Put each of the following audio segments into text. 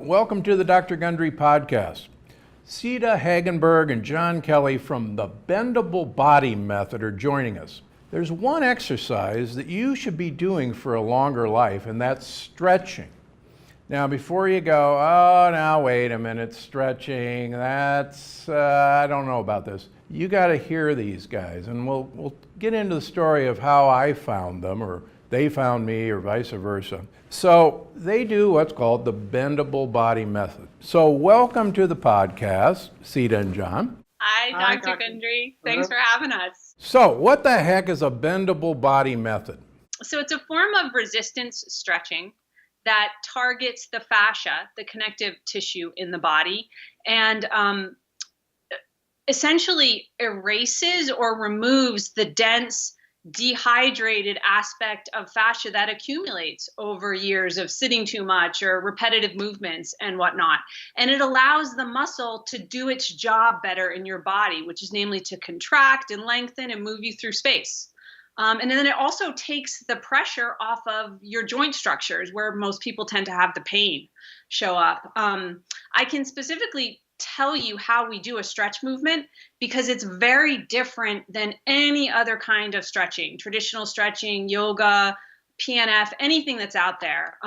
Welcome to the Dr. Gundry podcast. Sita, Hagenburg, and John Kelly from the Bendable Body Method are joining us. There's one exercise that you should be doing for a longer life, and that's stretching. Now, before you go, now wait a minute, stretching, I don't know about this. You got to hear these guys, and we'll get into the story of how I found them, or they found me, or vice versa. So they do what's called the Bendable Body Method. So welcome to the podcast, Sita and John. Hi, Dr. Gundry. Thanks for having us. So what the heck is a Bendable Body Method? So it's a form of resistance stretching that targets the fascia, the connective tissue in the body, and essentially erases or removes the dense, dehydrated aspect of fascia that accumulates over years of sitting too much or repetitive movements and whatnot. And it allows the muscle to do its job better in your body, which is namely to contract and lengthen and move you through space. And then it also takes the pressure off of your joint structures where most people tend to have the pain show up. I can specifically tell you how we do a stretch movement because it's very different than any other kind of stretching, traditional stretching, yoga, PNF, anything that's out there.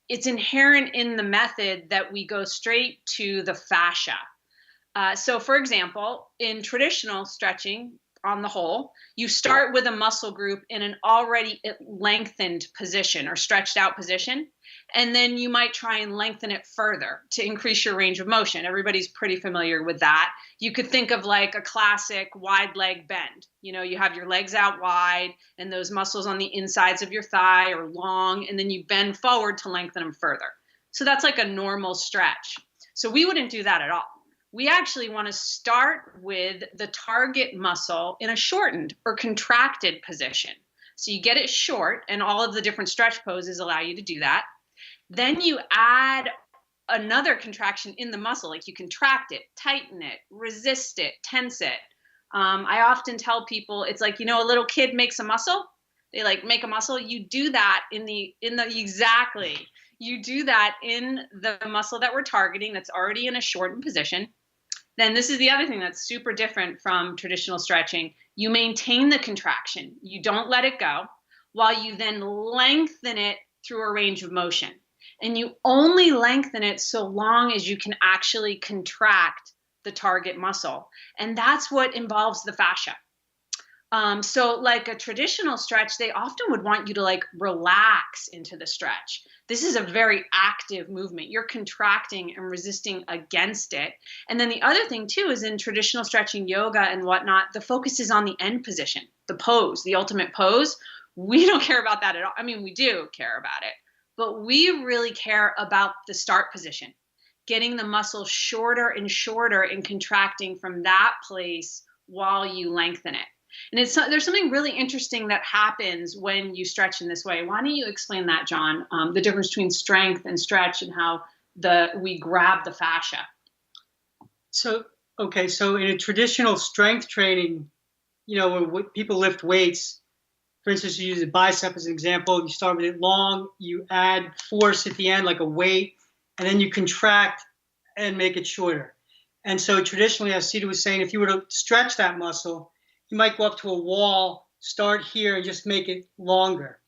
It's inherent in the method that we go straight to the fascia. So for example, in traditional stretching, on the whole, you start with a muscle group in an already lengthened position or stretched out position, and then you might try and lengthen it further to increase your range of motion. Everybody's pretty familiar with that. You could think of like a classic wide leg bend. You know, you have your legs out wide and those muscles on the insides of your thigh are long, and then you bend forward to lengthen them further. So that's like a normal stretch. So we wouldn't do that at all. We actually want to start with the target muscle in a shortened or contracted position. So you get it short, and all of the different stretch poses allow you to do that. Then you add another contraction in the muscle, like you contract it, tighten it, resist it, tense it. I often tell people it's like, a little kid makes a muscle. They make a muscle. You do that you do that in the muscle that we're targeting that's already in a shortened position. Then this is the other thing that's super different from traditional stretching. You maintain the contraction. You don't let it go while you then lengthen it through a range of motion. And you only lengthen it so long as you can actually contract the target muscle. And that's what involves the fascia. So like a traditional stretch, they often would want you to relax into the stretch. This is a very active movement. You're contracting and resisting against it. And then the other thing too is in traditional stretching, yoga and whatnot, the focus is on the end position, the pose, the ultimate pose. We don't care about that at all. I mean, we do care about it, but we really care about the start position, getting the muscle shorter and shorter and contracting from that place while you lengthen it. And there's something really interesting that happens when you stretch in this way. Why don't you explain that, John, the difference between strength and stretch and how we grab the fascia? So in a traditional strength training, when people lift weights, for instance, you use a bicep as an example, you start with it long, you add force at the end like a weight, and then you contract and make it shorter. And so traditionally, as Sita was saying, if you were to stretch that muscle, you might go up to a wall, start here, and just make it longer.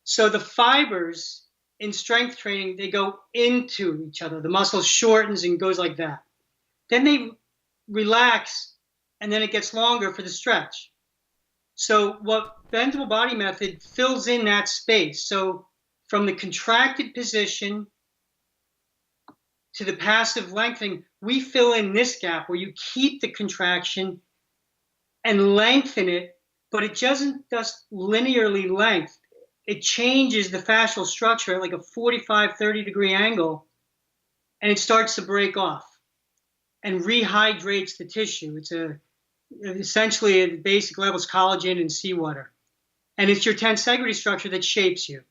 So the fibers in strength training, they go into each other. The muscle shortens and goes like that. Then they relax, and then it gets longer for the stretch. So what Bendable Body Method fills in that space. So from the contracted position to the passive lengthening, we fill in this gap where you keep the contraction and lengthen it, but it doesn't just linearly length. It changes the fascial structure at like a 45, 30 degree angle, and it starts to break off and rehydrates the tissue. It's essentially at the basic level, it's collagen and seawater. And it's your tensegrity structure that shapes you.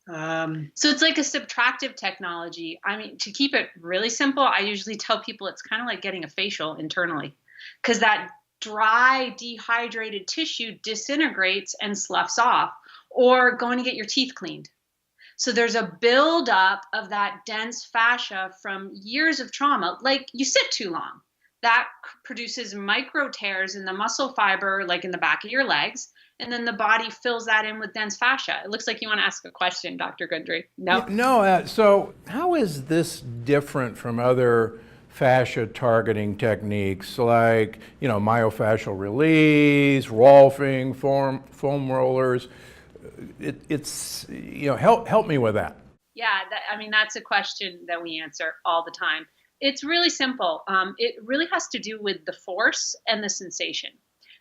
So it's like a subtractive technology. I mean, to keep it really simple, I usually tell people it's kind of like getting a facial internally, because that dry, dehydrated tissue disintegrates and sloughs off, or going to get your teeth cleaned. So there's a buildup of that dense fascia from years of trauma, like you sit too long. That produces micro tears in the muscle fiber, like in the back of your legs. And then the body fills that in with dense fascia. It looks like you want to ask a question, Dr. Gundry. No? Yeah, no, so how is this different from other fascia targeting techniques like, myofascial release, Rolfing, foam rollers? It's help me with that. Yeah, that's a question that we answer all the time. It's really simple. It really has to do with the force and the sensation.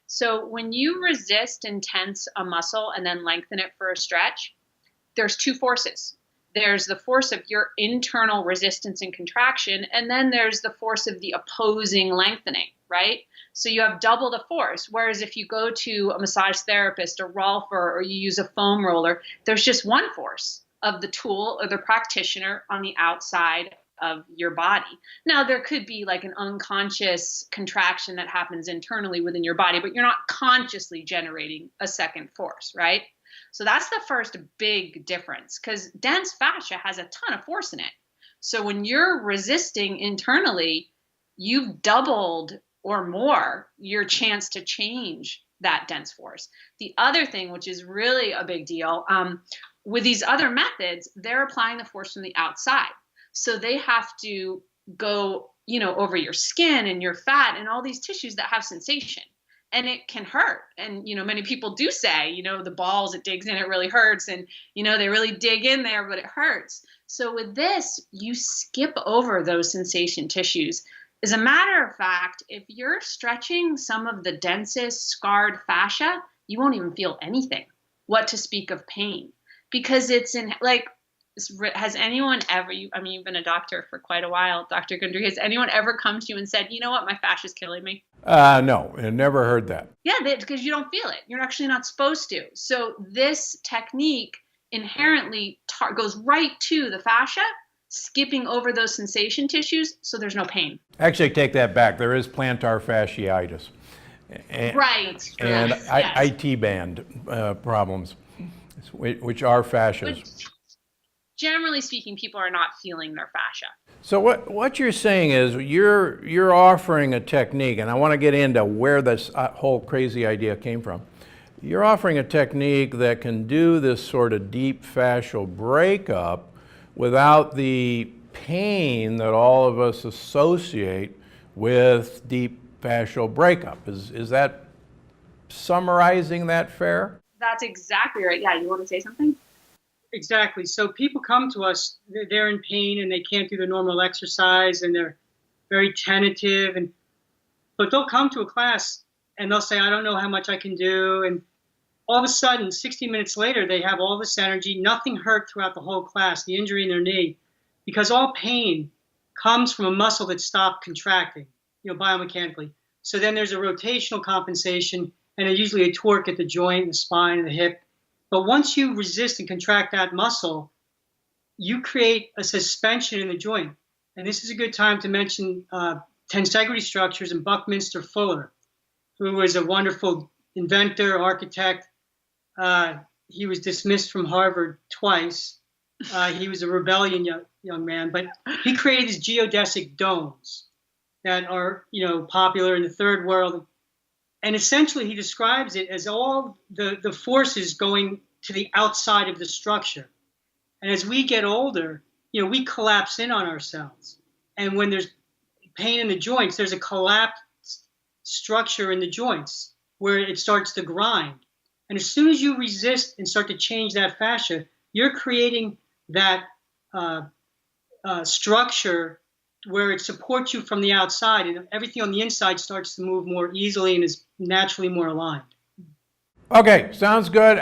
So when you resist and tense a muscle and then lengthen it for a stretch, there's two forces. There's the force of your internal resistance and contraction, and then there's the force of the opposing lengthening, right? So you have double the force. Whereas if you go to a massage therapist, a rolfer, or you use a foam roller, there's just one force of the tool or the practitioner on the outside of your body. Now, there could be like an unconscious contraction that happens internally within your body, but you're not consciously generating a second force, right? So that's the first big difference, because dense fascia has a ton of force in it. So when you're resisting internally, you've doubled or more your chance to change that dense force. The other thing, which is really a big deal, with these other methods, they're applying the force from the outside. So they have to go, over your skin and your fat and all these tissues that have sensation. And it can hurt. And, many people do say, the balls, it digs in, it really hurts. And, they really dig in there, but it hurts. So with this, you skip over those sensation tissues. As a matter of fact, if you're stretching some of the densest scarred fascia, you won't even feel anything. What to speak of pain? Because it's has anyone ever, you've been a doctor for quite a while, Dr. Gundry, has anyone ever come to you and said, you know what, my fascia is killing me? No, I never heard that. Yeah, because you don't feel it. You're actually not supposed to. So this technique inherently goes right to the fascia, skipping over those sensation tissues, so there's no pain. Actually, take that back. There is plantar fasciitis. Right. And yes. IT band problems, which are fascias. But generally speaking, people are not feeling their fascia. So what you're saying is you're offering a technique, and I want to get into where this whole crazy idea came from. You're offering a technique that can do this sort of deep fascial breakup without the pain that all of us associate with deep fascial breakup. Is that summarizing that fair? That's exactly right. Yeah, you want to say something? Exactly. So people come to us, they're in pain and they can't do the normal exercise and they're very tentative, but they'll come to a class and they'll say, I don't know how much I can do. And all of a sudden, 60 minutes later, they have all this energy. Nothing hurt throughout the whole class, the injury in their knee, because all pain comes from a muscle that stopped contracting, biomechanically. So then there's a rotational compensation and usually a torque at the joint, the spine, and the hip. But once you resist and contract that muscle, you create a suspension in the joint. And this is a good time to mention tensegrity structures and Buckminster Fuller, who was a wonderful inventor, architect. He was dismissed from Harvard twice. He was a rebellion young man, but he created these geodesic domes that are popular in the third world. And essentially, he describes it as all the forces going to the outside of the structure. And as we get older, we collapse in on ourselves. And when there's pain in the joints, there's a collapsed structure in the joints where it starts to grind. And as soon as you resist and start to change that fascia, you're creating that structure where it supports you from the outside, and everything on the inside starts to move more easily and is naturally more aligned. Okay, sounds good.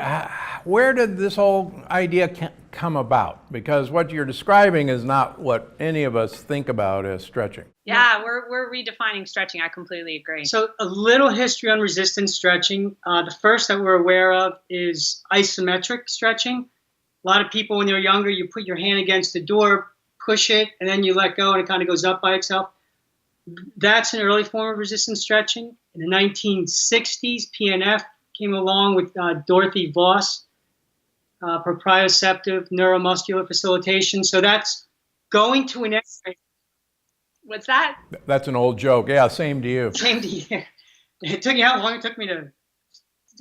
Where did this whole idea come about? Because what you're describing is not what any of us think about as stretching. Yeah, we're redefining stretching. I completely agree. So a little history on resistance stretching. The first that we're aware of is isometric stretching. A lot of people, when they're younger, you put your hand against the door, push it, and then you let go, and it kind of goes up by itself. That's an early form of resistance stretching. In the 1960s, PNF came along with Dorothy Voss. proprioceptive neuromuscular facilitation. So that's going to an X-ray. What's that? That's an old joke. Yeah, same to you. Same to you. It took you how long it took me to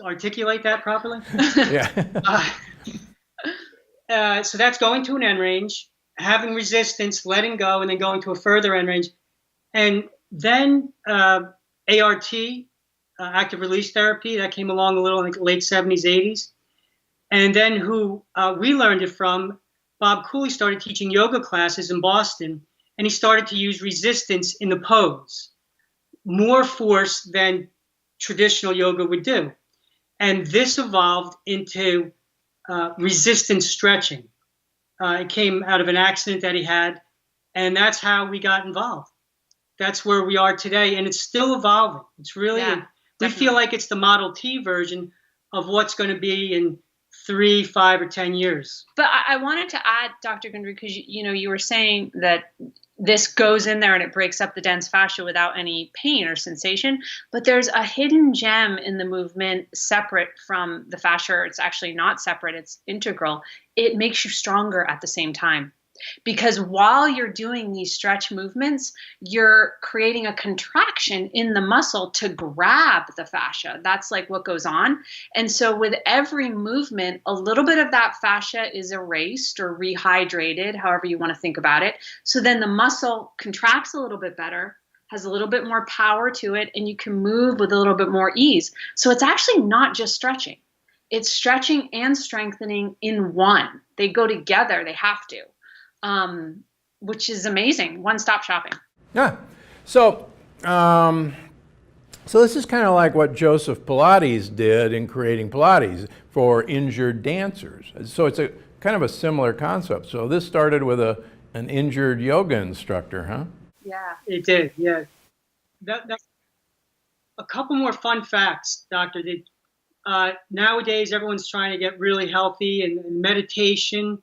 articulate that properly? Yeah. So that's going to an end range, having resistance, letting go, and then going to a further end range. And then ART, active release therapy, that came along a little in the late 70s, 80s. And then who we learned it from, Bob Cooley started teaching yoga classes in Boston, and he started to use resistance in the pose, more force than traditional yoga would do. And this evolved into resistance stretching. It came out of an accident that he had, and that's how we got involved. That's where we are today, and it's still evolving. It's really, we feel like it's the Model T version of what's going to be in 3, 5, or 10 years. But I wanted to add, Dr. Gundry, because you were saying that this goes in there and it breaks up the dense fascia without any pain or sensation. But there's a hidden gem in the movement separate from the fascia. Or it's actually not separate, it's integral. It makes you stronger at the same time. Because while you're doing these stretch movements, you're creating a contraction in the muscle to grab the fascia. That's like what goes on. And so with every movement, a little bit of that fascia is erased or rehydrated, however you want to think about it. So then the muscle contracts a little bit better, has a little bit more power to it, and you can move with a little bit more ease. So it's actually not just stretching. It's stretching and strengthening in one. They go together. They have to. Which is amazing. One-stop shopping. Yeah. So this is kind of like what Joseph Pilates did in creating Pilates for injured dancers. So it's a kind of a similar concept. So this started with an injured yoga instructor, huh? Yeah. It did, yeah. That's a couple more fun facts, Doctor. Nowadays, everyone's trying to get really healthy, and meditation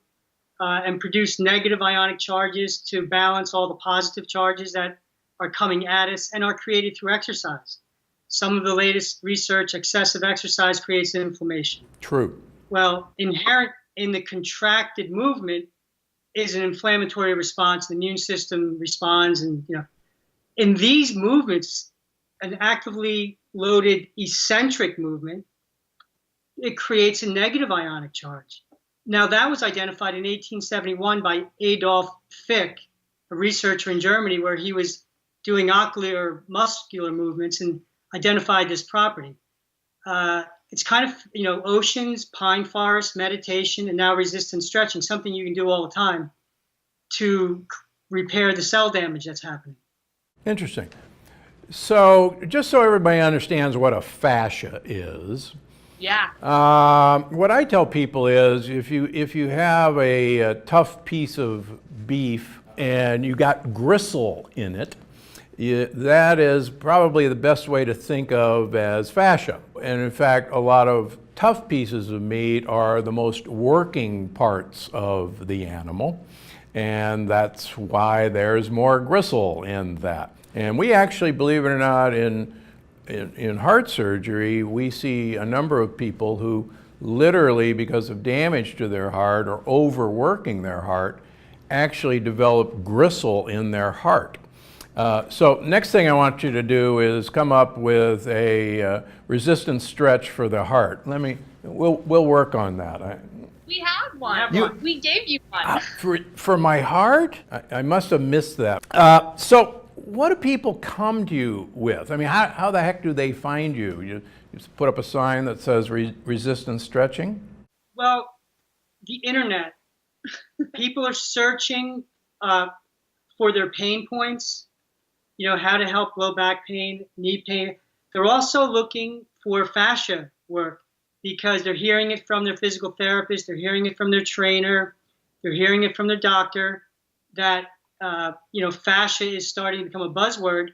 and produce negative ionic charges to balance all the positive charges that are coming at us and are created through exercise. Some of the latest research, excessive exercise creates inflammation. True. Well, inherent in the contracted movement is an inflammatory response. The immune system responds, and in these movements, an actively loaded eccentric movement, it creates a negative ionic charge. Now, that was identified in 1871 by Adolf Fick, a researcher in Germany, where he was doing ocular muscular movements and identified this property. It's kind of, oceans, pine forests, meditation, and now resistance stretching, something you can do all the time to repair the cell damage that's happening. Interesting. So just so everybody understands what a fascia is, what I tell people is if you have a tough piece of beef and you got gristle in it, that is probably the best way to think of as fascia. And in fact, a lot of tough pieces of meat are the most working parts of the animal, and that's why there's more gristle in that. And we actually, believe it or not, in heart surgery, we see a number of people who literally, because of damage to their heart or overworking their heart, actually develop gristle in their heart. So next thing I want you to do is come up with a resistance stretch for the heart. We'll work on that. We have one. We gave you one. For my heart? I must have missed that. So what do people come to you with? I mean, how the heck do they find you? You just put up a sign that says resistance stretching? Well, the internet. People are searching for their pain points, how to help low back pain, knee pain. They're also looking for fascia work because they're hearing it from their physical therapist, they're hearing it from their trainer, they're hearing it from their doctor that fascia is starting to become a buzzword.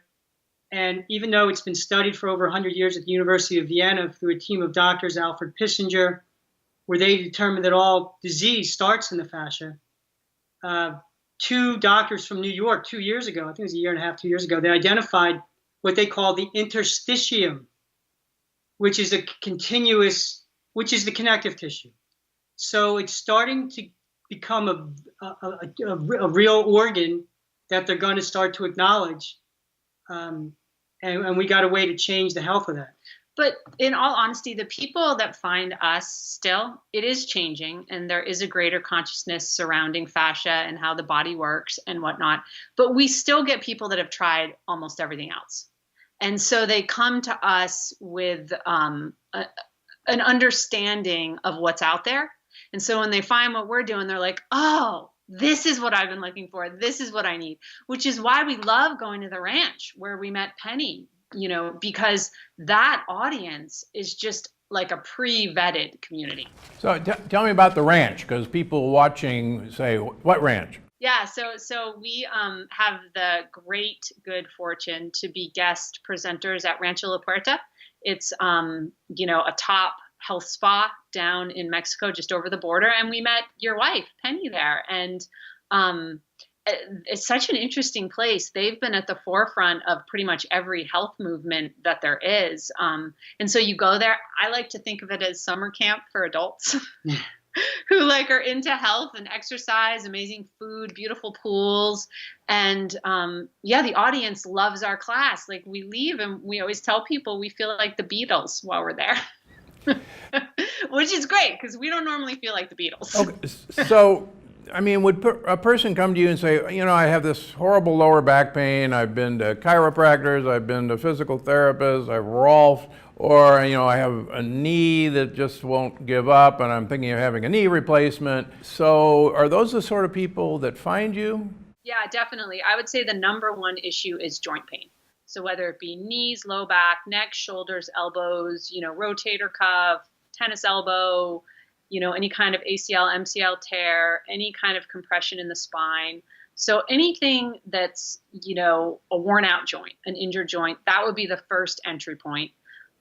And even though it's been studied for over 100 years at the University of Vienna through a team of doctors, Alfred Pissinger, where they determined that all disease starts in the fascia. 2 doctors from New York 2 years ago, I think it was a year and a half, 2 years ago, they identified what they call the interstitium, which is the connective tissue. So it's starting to become a real organ that they're going to start to acknowledge. And we got a way to change the health of that. But in all honesty, the people that find us still, it is changing, and there is a greater consciousness surrounding fascia and how the body works and whatnot. But we still get people that have tried almost everything else. And so they come to us with an understanding of what's out there. And so when they find what we're doing, they're like, oh, this is what I've been looking for. This is what I need, which is why we love going to the ranch where we met Penny, because that audience is just like a pre-vetted community. So tell me about the ranch, because people watching say, what ranch? Yeah, so we have the great good fortune to be guest presenters at Rancho La Puerta. It's a top health spa down in Mexico, just over the border, and we met your wife Penny there, and it's such an interesting place. They've been at the forefront of pretty much every health movement that there is, and so you go there. I like to think of it as summer camp for adults. Who are into health and exercise, amazing food, beautiful pools. And the audience loves our class. Like, we leave and we always tell people we feel like the Beatles while we're there, which is great because we don't normally feel like the Beatles. Okay. So, would a person come to you and say, I have this horrible lower back pain, I've been to chiropractors, I've been to physical therapists, I've rolfed, or, I have a knee that just won't give up and I'm thinking of having a knee replacement. So are those the sort of people that find you? Yeah, definitely. I would say the number one issue is joint pain. So whether it be knees, low back, neck, shoulders, elbows, rotator cuff, tennis elbow, any kind of ACL, MCL tear, any kind of compression in the spine. So anything that's, a worn out joint, an injured joint, that would be the first entry point.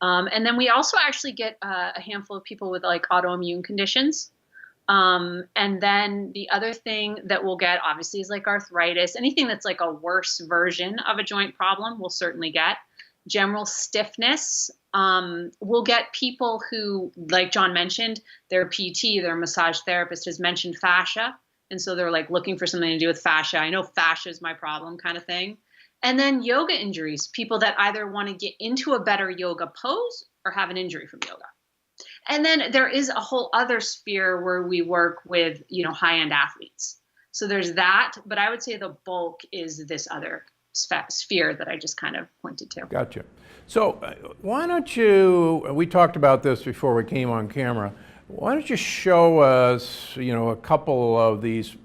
And then we also actually get a handful of people with autoimmune conditions. And then the other thing that we'll get obviously is arthritis, anything that's a worse version of a joint problem we'll certainly get. General stiffness. We'll get people who, like John mentioned, their PT, their massage therapist has mentioned fascia. And so they're looking for something to do with fascia. I know fascia is my problem kind of thing. And then yoga injuries, people that either want to get into a better yoga pose or have an injury from yoga. And then there is a whole other sphere where we work with, high-end athletes. So there's that, but I would say the bulk is this other sphere that I just kind of pointed to. Gotcha. So why don't you, we talked about this before we came on camera, why don't you show us, a couple of these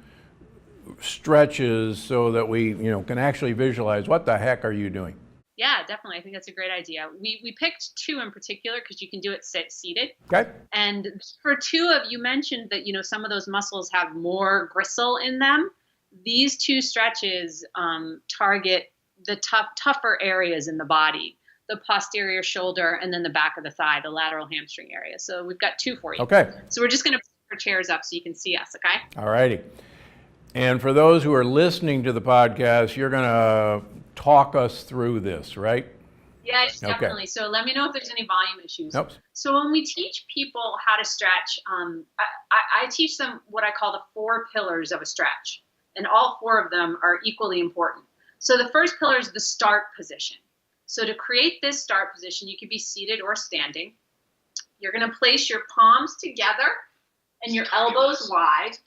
stretches so that we, can actually visualize what the heck are you doing? Yeah, definitely. I think that's a great idea. We picked two in particular because you can do it seated. Okay. And for two of you mentioned that, some of those muscles have more gristle in them. These two stretches target the tougher areas in the body, the posterior shoulder and then the back of the thigh, the lateral hamstring area. So we've got two for you. Okay. So we're just going to put our chairs up so you can see us, okay? All righty. And for those who are listening to the podcast, you're going to talk us through this, right? Yes, definitely. Okay. So let me know if there's any volume issues. Nope. So when we teach people how to stretch, I teach them what I call the 4 pillars of a stretch. And all 4 of them are equally important. So the first pillar is the start position. So to create this start position, you could be seated or standing. You're going to place your palms together and your elbows wide.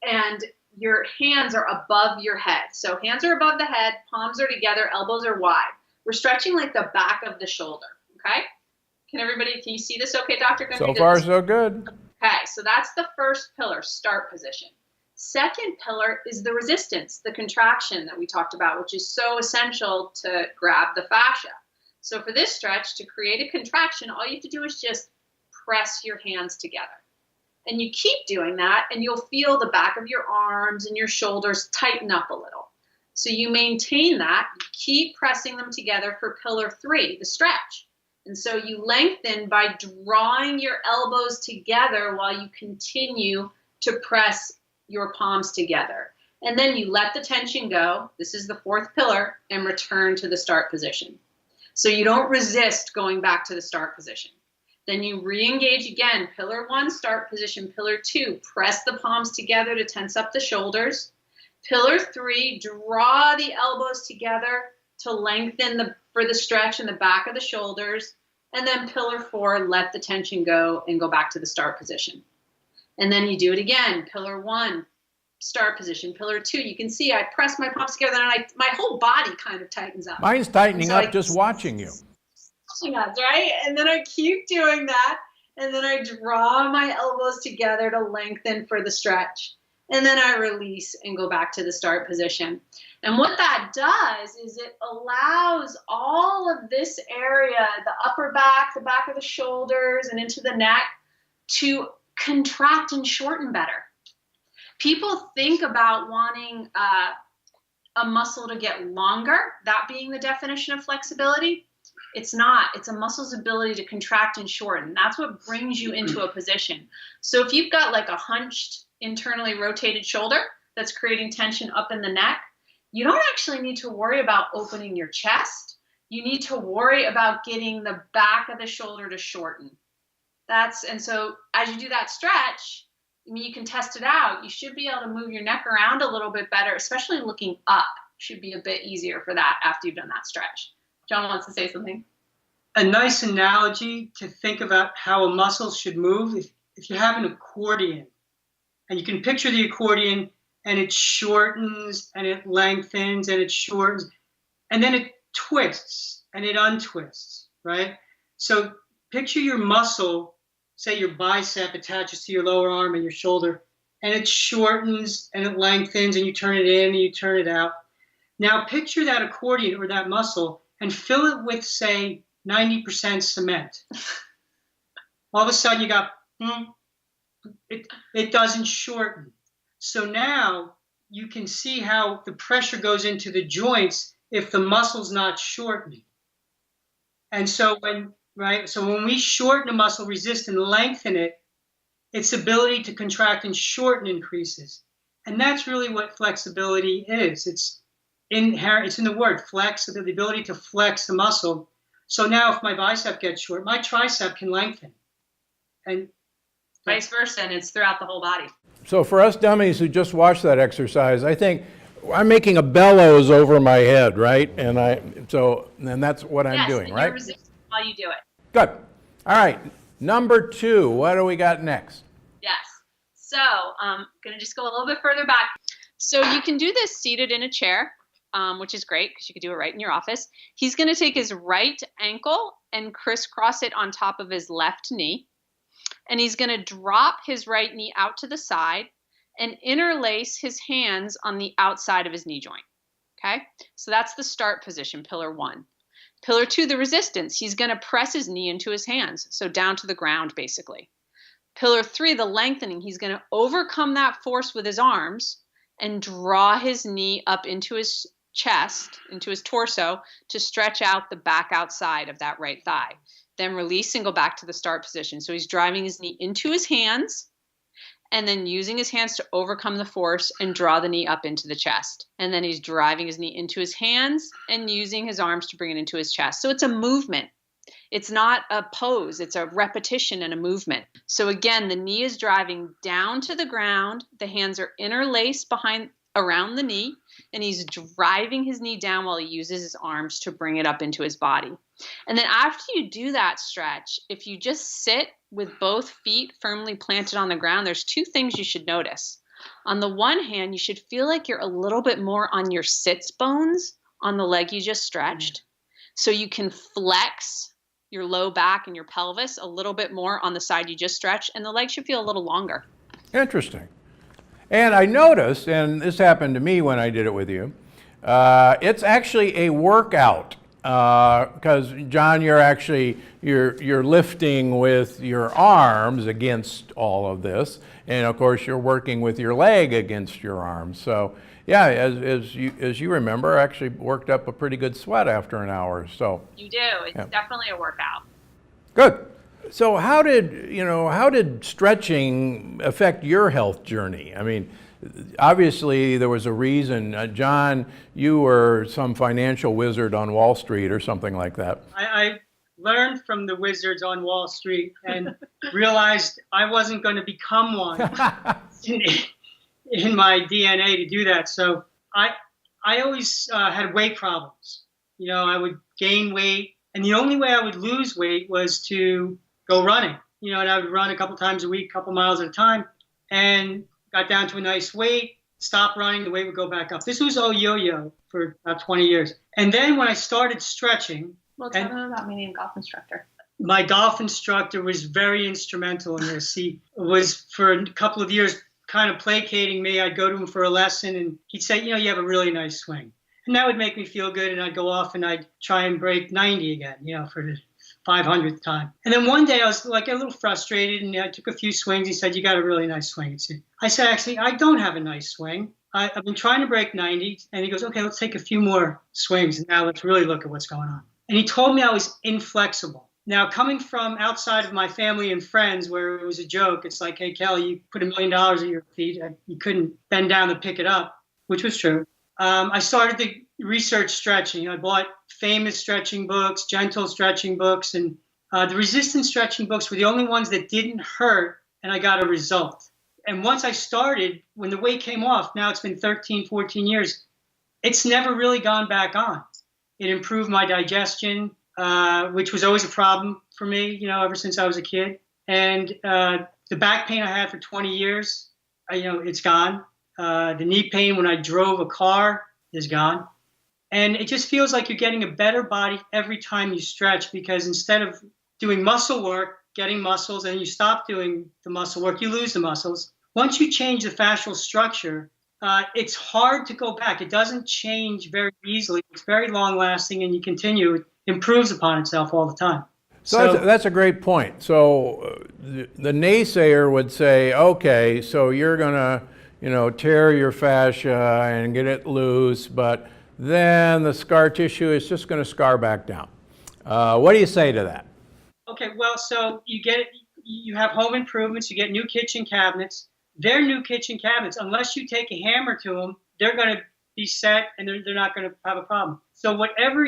And your hands are above your head. So hands are above the head, palms are together, elbows are wide. We're stretching like the back of the shoulder, okay? Can you see this okay, Dr. Gundry? So far, so good. Okay, so that's the first pillar, start position. Second pillar is the resistance, the contraction that we talked about, which is so essential to grab the fascia. So for this stretch, to create a contraction, all you have to do is just press your hands together. And you keep doing that, and you'll feel the back of your arms and your shoulders tighten up a little. So you maintain that, you keep pressing them together for pillar 3, the stretch. And so you lengthen by drawing your elbows together while you continue to press your palms together. And then you let the tension go. This is the 4th pillar, and return to the start position. So you don't resist going back to the start position. Then you re-engage again. Pillar 1, start position. Pillar 2, press the palms together to tense up the shoulders. Pillar 3, draw the elbows together to lengthen for the stretch in the back of the shoulders. And then pillar 4, let the tension go and go back to the start position. And then you do it again. Pillar 1, start position. Pillar 2, you can see I press my palms together and my whole body kind of tightens up. Mine's tightening up just watching you. Us, right? And then I keep doing that. And then I draw my elbows together to lengthen for the stretch. And then I release and go back to the start position. And what that does is it allows all of this area, the upper back, the back of the shoulders, and into the neck to contract and shorten better. People think about wanting a muscle to get longer, that being the definition of flexibility. It's not. It's a muscle's ability to contract and shorten. That's what brings you into a position. So if you've got like a hunched, internally rotated shoulder that's creating tension up in the neck, you don't actually need to worry about opening your chest. You need to worry about getting the back of the shoulder to shorten. And so as you do that stretch, I mean, you can test it out. You should be able to move your neck around a little bit better, especially looking up should be a bit easier for that after you've done that stretch. John wants to say something. A nice analogy to think about how a muscle should move, if you have an accordion, and you can picture the accordion, and it shortens, and it lengthens, and it shortens, and then it twists, and it untwists, right? So picture your muscle, say your bicep attaches to your lower arm and your shoulder, and it shortens, and it lengthens, and you turn it in, and you turn it out. Now picture that accordion or that muscle, and fill it with, say, 90% cement. All of a sudden you got, it doesn't shorten. So now you can see how the pressure goes into the joints if the muscle's not shortening. And so when we shorten a muscle, resist and lengthen it, its ability to contract and shorten increases. And that's really what flexibility is. It's inherent, it's in the word flex, the ability to flex the muscle. So now if my bicep gets short, my tricep can lengthen. And vice versa, and it's throughout the whole body. So for us dummies who just watched that exercise, I think I'm making a bellows over my head, right? And that's what I'm doing, right? You're resisting while you do it. Good. All right. Number 2, what do we got next? Yes. So I'm going to just go a little bit further back. So you can do this seated in a chair, which is great because you could do it right in your office. He's going to take his right ankle and crisscross it on top of his left knee. And he's going to drop his right knee out to the side and interlace his hands on the outside of his knee joint. Okay? So that's the start position, pillar 1. Pillar 2, the resistance. He's going to press his knee into his hands, so down to the ground, basically. Pillar 3, the lengthening. He's going to overcome that force with his arms and draw his knee up into his chest, into his torso, to stretch out the back outside of that right thigh. Then release and go back to the start position. So he's driving his knee into his hands and then using his hands to overcome the force and draw the knee up into the chest. And then he's driving his knee into his hands and using his arms to bring it into his chest. So it's a movement. It's not a pose. It's a repetition and a movement. So again, the knee is driving down to the ground. The hands are interlaced around the knee, and he's driving his knee down while he uses his arms to bring it up into his body. And then after you do that stretch, if you just sit with both feet firmly planted on the ground, there's 2 things you should notice. On the one hand, you should feel like you're a little bit more on your sits bones on the leg you just stretched. So you can flex your low back and your pelvis a little bit more on the side you just stretched, and the leg should feel a little longer. Interesting. And I noticed, and this happened to me when I did it with you, it's actually a workout. Because John, you're lifting with your arms against all of this, and of course you're working with your leg against your arms. So yeah, as you remember, I actually worked up a pretty good sweat after an hour. So you do. It's definitely a workout. Good. So how did stretching affect your health journey? I mean, obviously there was a reason. John, you were some financial wizard on Wall Street or something like that. I learned from the wizards on Wall Street and realized I wasn't going to become one in my DNA to do that. So I always had weight problems. You know, I would gain weight, and the only way I would lose weight was to go running. You know, and I would run a couple times a week, a couple miles at a time, and got down to a nice weight, stop running, the weight would go back up. This was all yo-yo for about 20 years. And then when I started stretching. Well, tell them about meeting a golf instructor. My golf instructor was very instrumental in this. He was, for a couple of years, kind of placating me. I'd go to him for a lesson, and he'd say, you know, you have a really nice swing. And that would make me feel good, and I'd go off and I'd try and break 90 again, you know, for the 500th time. And then one day I was like a little frustrated, and I took a few swings. He said, you got a really nice swing. I said, actually, I don't have a nice swing. I've been trying to break 90. And he goes, okay, let's take a few more swings. And now let's really look at what's going on. And he told me I was inflexible. Now, coming from outside of my family and friends where it was a joke, it's like, hey, Kelly, you put $1 million at your feet. You couldn't bend down to pick it up, which was true. I started to research stretching. I bought famous stretching books, gentle stretching books, and the resistance stretching books were the only ones that didn't hurt, and I got a result. And once I started, when the weight came off, now it's been 13, 14 years, it's never really gone back on. It improved my digestion, which was always a problem for me, you know, ever since I was a kid. And the back pain I had for 20 years, it's gone. The knee pain when I drove a car is gone. And it just feels like you're getting a better body every time you stretch, because instead of doing muscle work, getting muscles, and you stop doing the muscle work, you lose the muscles. Once you change the fascial structure, it's hard to go back. It doesn't change very easily. It's very long lasting, and you continue. It improves upon itself all the time. So that's a great point. So the naysayer would say, okay, so you're going to, tear your fascia and get it loose, but then the scar tissue is just going to scar back down. What do you say to that? Okay, well, so you have home improvements, you get new kitchen cabinets. They're new kitchen cabinets. Unless you take a hammer to them, they're going to be set, and they're not going to have a problem. So whatever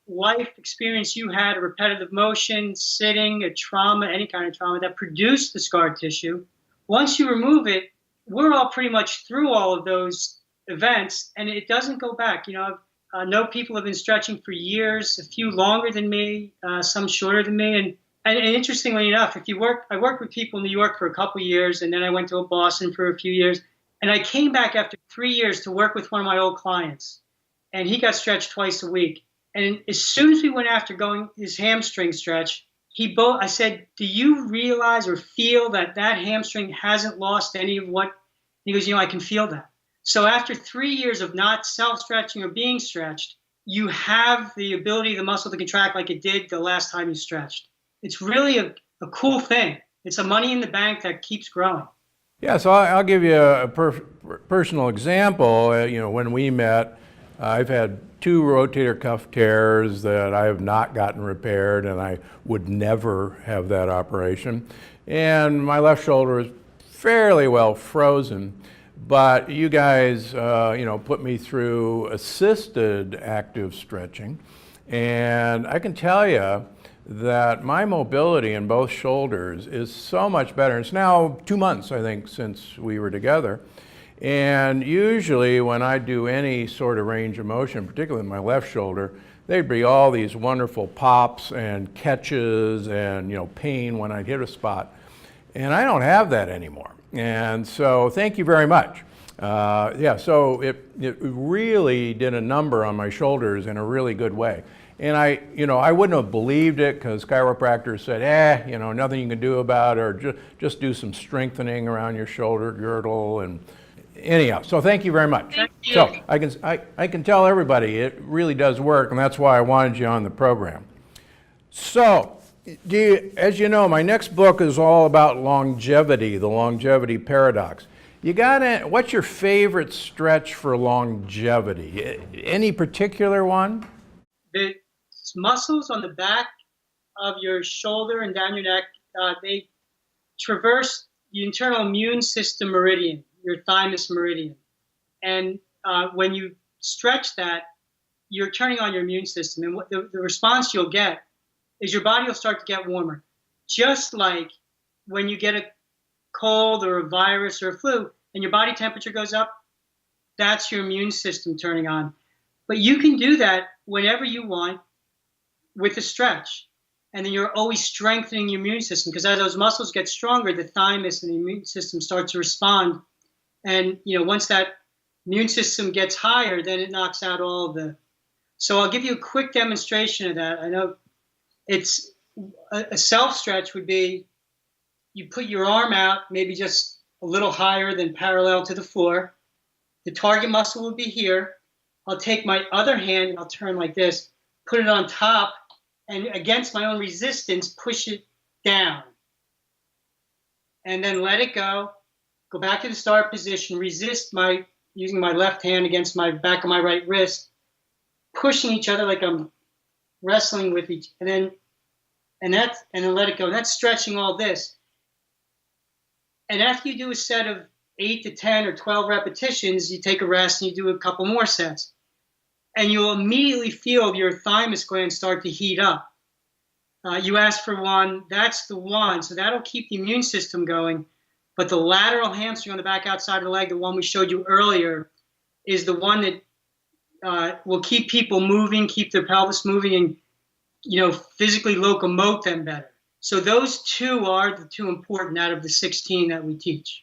life experience you had, a repetitive motion, sitting, a trauma, any kind of trauma that produced the scar tissue, once you remove it, we're all pretty much through all of those events, and it doesn't go back. I know people have been stretching for years, a few longer than me, some shorter than me. And interestingly enough, I worked with people in New York for a couple of years, and then I went to Boston for a few years. And I came back after 3 years to work with one of my old clients, and he got stretched twice a week. And as soon as we went after going his hamstring stretch, I said, do you realize or feel that hamstring hasn't lost any of what? He goes, I can feel that. So after 3 years of not self-stretching or being stretched, you have the ability of the muscle to contract like it did the last time you stretched. It's really a cool thing. It's a money in the bank that keeps growing. Yeah, so I'll give you a personal example. When we met, I've had 2 rotator cuff tears that I have not gotten repaired, and I would never have that operation. And my left shoulder is fairly well frozen. But you guys, put me through assisted active stretching, and I can tell you that my mobility in both shoulders is so much better. It's now 2 months, I think, since we were together. And usually when I do any sort of range of motion, particularly in my left shoulder, there'd be all these wonderful pops and catches and, pain when I'd hit a spot. And I don't have that anymore. And so thank you very much. So it really did a number on my shoulders in a really good way. And I wouldn't have believed it, because chiropractors said, nothing you can do about it, or just do some strengthening around your shoulder girdle. And anyhow, so thank you very much. Thank you. So I can tell everybody it really does work, and that's why I wanted you on the program. So, as you know, my next book is all about longevity, the longevity paradox. What's your favorite stretch for longevity? Any particular one? The muscles on the back of your shoulder and down your neck, they traverse the internal immune system meridian, your thymus meridian. And when you stretch that, you're turning on your immune system. And what the response you'll get is your body will start to get warmer. Just like when you get a cold or a virus or a flu and your body temperature goes up, that's your immune system turning on. But you can do that whenever you want with a stretch. And then you're always strengthening your immune system, because as those muscles get stronger, the thymus and the immune system start to respond. And once that immune system gets higher, then it knocks out all of the. So I'll give you a quick demonstration of that. I know it's a self stretch would be you put your arm out, maybe just a little higher than parallel to the floor. The target muscle will be here. I'll take my other hand and I'll turn like this, put it on top, and against my own resistance, push it down. And then let it go. Go back to the start position, resist using my left hand against my back of my right wrist, pushing each other like I'm wrestling with each, and then let it go. That's stretching all this. And after you do a set of 8 to 10 or 12 repetitions, you take a rest and you do a couple more sets. And you'll immediately feel your thymus gland start to heat up. You asked for one, that's the one. So that'll keep the immune system going. But the lateral hamstring on the back outside of the leg, the one we showed you earlier, is the one that will keep people moving, keep their pelvis moving, and physically locomote them better. So those two are the two important out of the 16 that we teach.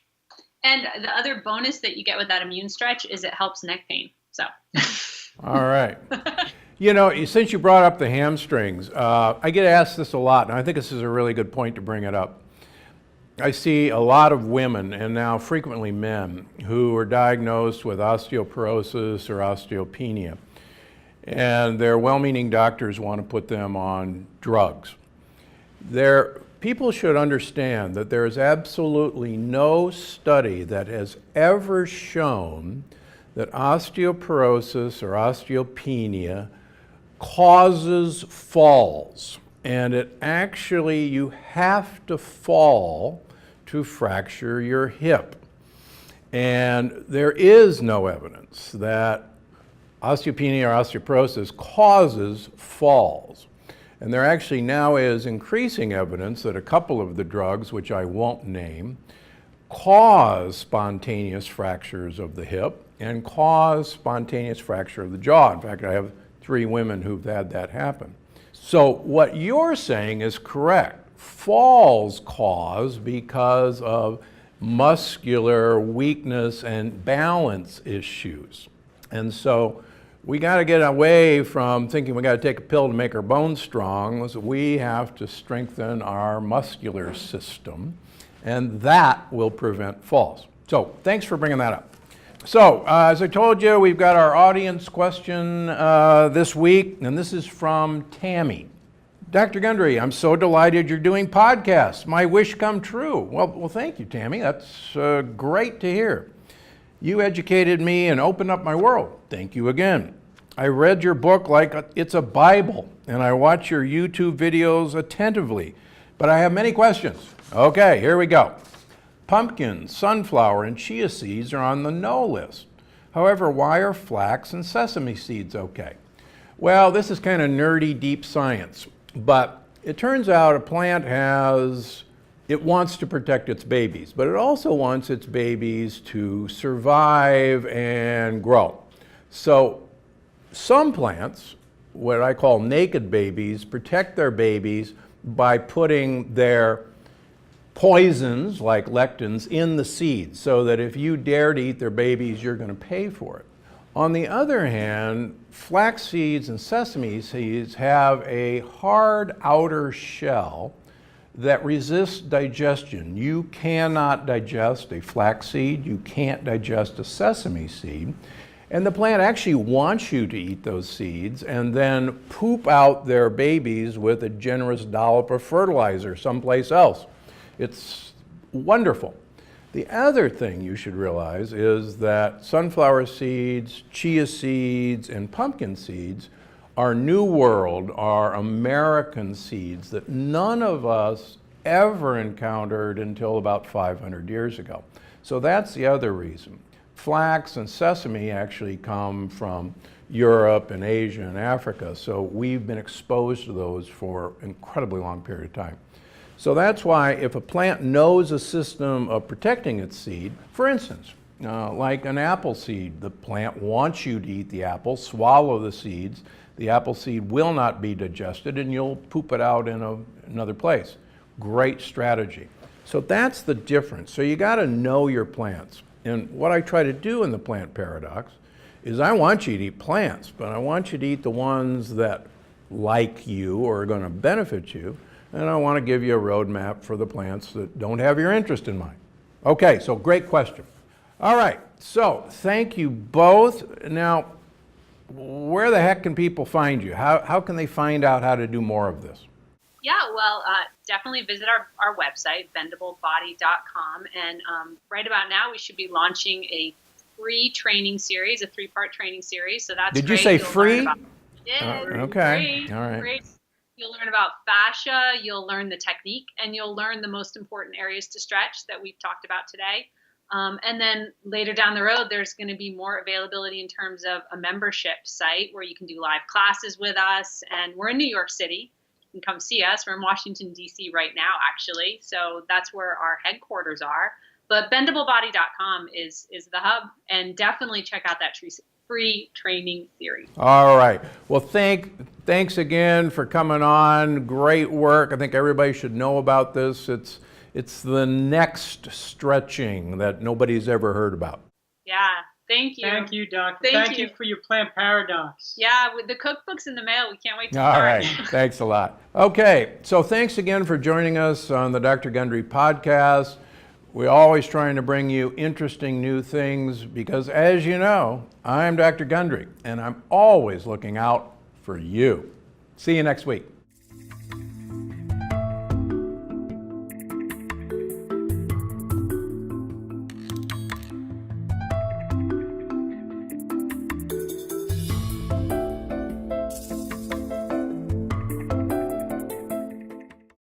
And the other bonus that you get with that immune stretch is it helps neck pain. So. All right. Since you brought up the hamstrings, I get asked this a lot, and I think this is a really good point to bring it up. I see a lot of women, and now frequently men, who are diagnosed with osteoporosis or osteopenia, and their well-meaning doctors want to put them on drugs. People should understand that there is absolutely no study that has ever shown that osteoporosis or osteopenia causes falls. And you have to fall to fracture your hip. And there is no evidence that osteopenia or osteoporosis causes falls. And there actually now is increasing evidence that a couple of the drugs, which I won't name, cause spontaneous fractures of the hip and cause spontaneous fracture of the jaw. In fact, I have 3 women who've had that happen. So what you're saying is correct. Falls cause because of muscular weakness and balance issues. And so we got to get away from thinking we got to take a pill to make our bones strong. We have to strengthen our muscular system, and that will prevent falls. So thanks for bringing that up. So as I told you, we've got our audience question this week, and this is from Tammy. Dr. Gundry, I'm so delighted you're doing podcasts. My wish come true. Well, thank you, Tammy. That's great to hear. You educated me and opened up my world. Thank you again. I read your book like it's a Bible, and I watch your YouTube videos attentively, but I have many questions. Okay, here we go. Pumpkin, sunflower, and chia seeds are on the no list. However, why are flax and sesame seeds okay? Well, this is kind of nerdy, deep science, but it turns out a plant it wants to protect its babies, but it also wants its babies to survive and grow. So some plants, what I call naked babies, protect their babies by putting their poisons like lectins in the seeds, so that if you dare to eat their babies, you're going to pay for it. On the other hand, flax seeds and sesame seeds have a hard outer shell that resists digestion. You cannot digest a flax seed, you can't digest a sesame seed, and the plant actually wants you to eat those seeds and then poop out their babies with a generous dollop of fertilizer someplace else. It's wonderful. The other thing you should realize is that sunflower seeds, chia seeds, and pumpkin seeds are New World, are American seeds that none of us ever encountered until about 500 years ago. So that's the other reason. Flax and sesame actually come from Europe and Asia and Africa, so we've been exposed to those for an incredibly long period of time. So that's why if a plant knows a system of protecting its seed, for instance, like an apple seed, the plant wants you to eat the apple, swallow the seeds, the apple seed will not be digested and you'll poop it out in another place. Great strategy. So that's the difference. So you got to know your plants. And what I try to do in the plant paradox is I want you to eat plants, but I want you to eat the ones that like you or are going to benefit you. And I want to give you a roadmap for the plants that don't have your interest in mind. Okay, so great question. All right, so thank you both. Now, where the heck can people find you? How can they find out how to do more of this? Yeah, well, definitely visit our website, bendablebody.com. And right about now, we should be launching a free training series, a 3-part training series. So that's Did great. you say You'll free? Yeah, Okay, free, all right. free. You'll learn about fascia, you'll learn the technique, and you'll learn the most important areas to stretch that we've talked about today. And then later down the road, there's going to be more availability in terms of a membership site where you can do live classes with us. And we're in New York City. You can come see us. We're in Washington, D.C. right now, actually. So that's where our headquarters are. But bendablebody.com is the hub. And definitely check out that free training series. All right. Well, thanks again for coming on. Great work. I think everybody should know about this. It's the next stretching that nobody's ever heard about. Yeah. Thank you. Thank you, Doctor. Thank you you for your plant paradox. Yeah, with the cookbooks in the mail, we can't wait to All start. right. Thanks a lot. Okay. So thanks again for joining us on the Dr. Gundry podcast. We're always trying to bring you interesting new things because, as you know, I'm Dr. Gundry, and I'm always looking out for you. See you next week.